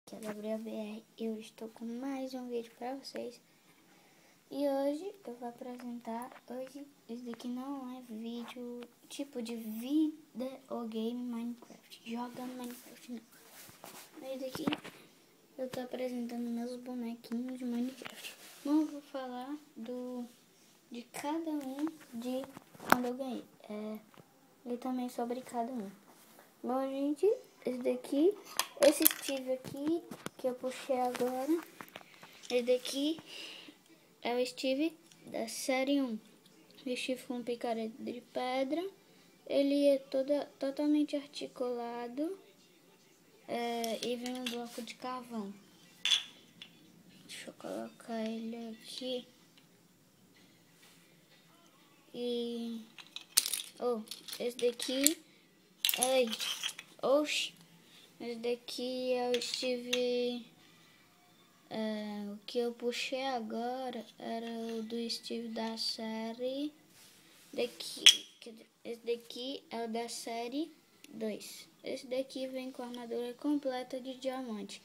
Aqui é a Gabriel BR e eu estou com mais um vídeo para vocês. E hoje eu vou apresentar, esse daqui não é vídeo tipo de vida ou game Minecraft, jogando Minecraft não. Esse daqui eu tô apresentando meus bonequinhos de Minecraft. Bom, eu vou falar de cada um de quando eu ganhei. E também sobre cada um. Bom, gente, esse Steve aqui que eu puxei agora, esse daqui é o Steve da série 1. O Steve com picareta de pedra, ele é totalmente articulado e vem um bloco de carvão. Deixa eu colocar ele aqui. E... esse daqui... Esse daqui é o Steve... o que eu puxei agora era o do Steve da série... Esse daqui é o da série 2. Esse daqui vem com a armadura completa de diamante.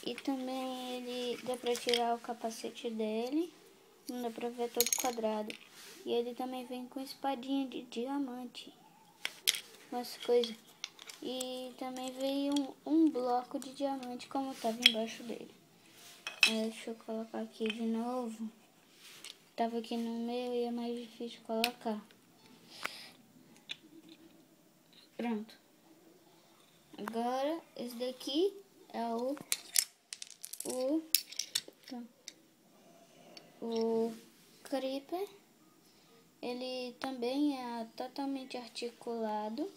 E também ele dá pra tirar o capacete dele. Não dá pra ver todo quadrado. E ele também vem com espadinha de diamante. Umas coisas. E também veio um bloco de diamante como estava embaixo dele. Deixa eu colocar aqui de novo. Tava aqui no meio e é mais difícil colocar. Pronto. Agora esse daqui é o Creeper. Ele também é totalmente articulado.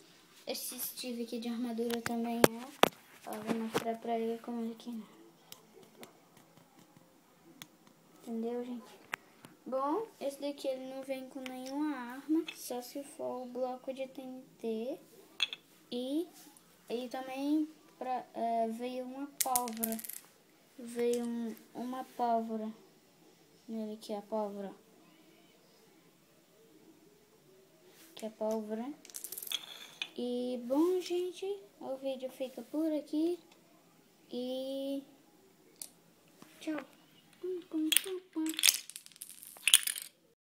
Esse Steve aqui de armadura também é. Vou mostrar pra ele como ele aqui. Entendeu, gente? Bom, esse daqui ele não vem com nenhuma arma, só se for o bloco de TNT. E também veio uma pólvora. Veio uma pólvora. Nele aqui, a pólvora. Que é pólvora. E bom, gente, o vídeo fica por aqui. E tchau.